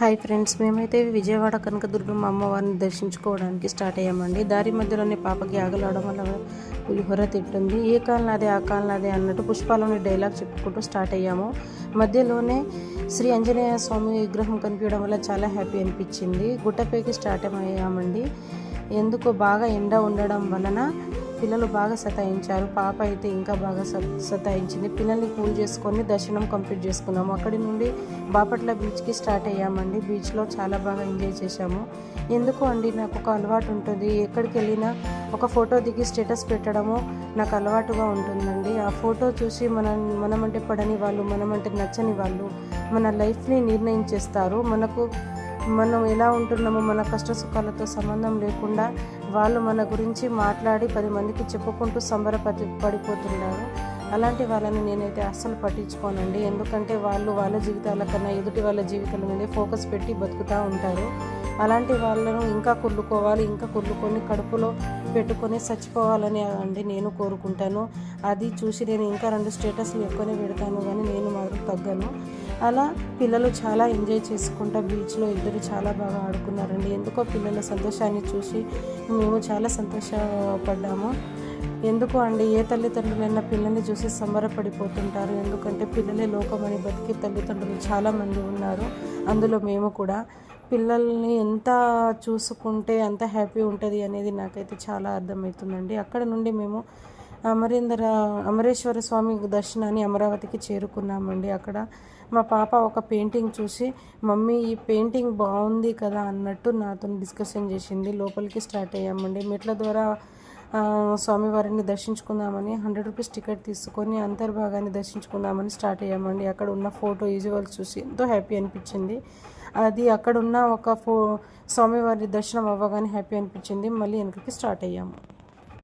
Hi friends, మేమైతే విజయవాడ కనకదుర్గమ్మ అమ్మవారిని దర్శించుకోవడానికి స్టార్ట్ అయ్యామండి. దారి మధ్యలోనే పాపకి ఆగలాడడం వల్ల పులిహోర తింటుంది. ఏ కాలనాదే ఆ కాలనాదే అన్నట్టు పుష్పాలోని డైలాగ్ చెప్పుకుంటూ స్టార్ట్ అయ్యాము. మధ్యలోనే శ్రీ ఆంజనేయ స్వామి విగ్రహం కనిపించడం వల్ల చాలా హ్యాపీ అనిపించింది. గుట్టపైకి స్టార్ట్ అయ్యామండి. ఎందుకో బాగా ఎండ ఉండడం వలన పిల్లలు బాగా సతాయించారు. పాప అయితే ఇంకా బాగా సతాయించింది. పిల్లల్ని కూల్ చేసుకొని దర్శనం కంప్లీట్ చేసుకున్నాము. అక్కడి నుండి బాపట్ల బీచ్కి స్టార్ట్ అయ్యామండి. బీచ్లో చాలా బాగా ఎంజాయ్ చేశాము. ఎందుకు అండి, నాకు ఒక అలవాటు ఉంటుంది. ఎక్కడికి వెళ్ళినా ఒక ఫోటో దిగి స్టేటస్ పెట్టడము నాకు అలవాటుగా ఉంటుందండి. ఆ ఫోటో చూసి మనమంటే పడని వాళ్ళు, మనమంటే నచ్చని వాళ్ళు మన లైఫ్ని నిర్ణయించేస్తారు. మనం ఎలా ఉంటున్నామో మన కష్ట సుఖాలతో సంబంధం లేకుండా వాళ్ళు మన గురించి మాట్లాడి 10 మందికి చెప్పుకుంటూ పడిపోతున్నారు. అలాంటి వాళ్ళని నేనైతే అస్సలు పట్టించుకోనండి. ఎందుకంటే వాళ్ళ జీవితాల కన్నా ఎదుటి వాళ్ళ జీవితాల మీద ఫోకస్ పెట్టి బతుకుతూ ఉంటారు. అలాంటి వాళ్ళను ఇంకా కుళ్ళుకొని కడుపులో పెట్టుకొని చచ్చిపోవాలని అండి నేను కోరుకుంటాను. అది చూసి నేను ఇంకా 2 స్టేటస్లు ఎక్కువనే పెడతాను, కానీ నేను మాత్రం తగ్గను. అలా పిల్లలు చాలా ఎంజాయ్ చేసుకుంటా బీచ్లో ఇద్దరు చాలా బాగా ఆడుకున్నారండి. ఎందుకో పిల్లల సంతోషాన్ని చూసి మేము చాలా సంతోషపడ్డాము. ఎందుకు అండి, ఏ తల్లిదండ్రులైనా పిల్లల్ని చూసి సంబరపడిపోతుంటారు. ఎందుకంటే పిల్లలే లోకమని బతికే తల్లిదండ్రులు చాలామంది ఉన్నారు. అందులో మేము కూడా. పిల్లల్ని ఎంత చూసుకుంటే అంత హ్యాపీ ఉంటుంది అనేది నాకైతే చాలా అర్థమవుతుందండి. అక్కడ నుండి మేము అమరేశ్వర స్వామి దర్శనాన్ని అమరావతికి చేరుకున్నామండి. అక్కడ మా పాప ఒక పెయింటింగ్ చూసి, మమ్మీ ఈ పెయింటింగ్ బాగుంది కదా అన్నట్టు నాతో డిస్కషన్ చేసింది. లోపలికి స్టార్ట్ అయ్యామండి. మెట్ల ద్వారా స్వామివారిని దర్శించుకుందామని 100 రూపీస్ టికెట్ తీసుకొని అంతర్భాగాన్ని దర్శించుకుందామని స్టార్ట్ అయ్యామండి. అక్కడ ఉన్న ఫోటో విజువల్స్ చూసి ఎంతో హ్యాపీ అనిపించింది. అది అక్కడున్న ఒక స్వామివారి దర్శనం అవ్వగానే హ్యాపీ అనిపించింది. మళ్ళీ వెనక్కి స్టార్ట్ అయ్యాము.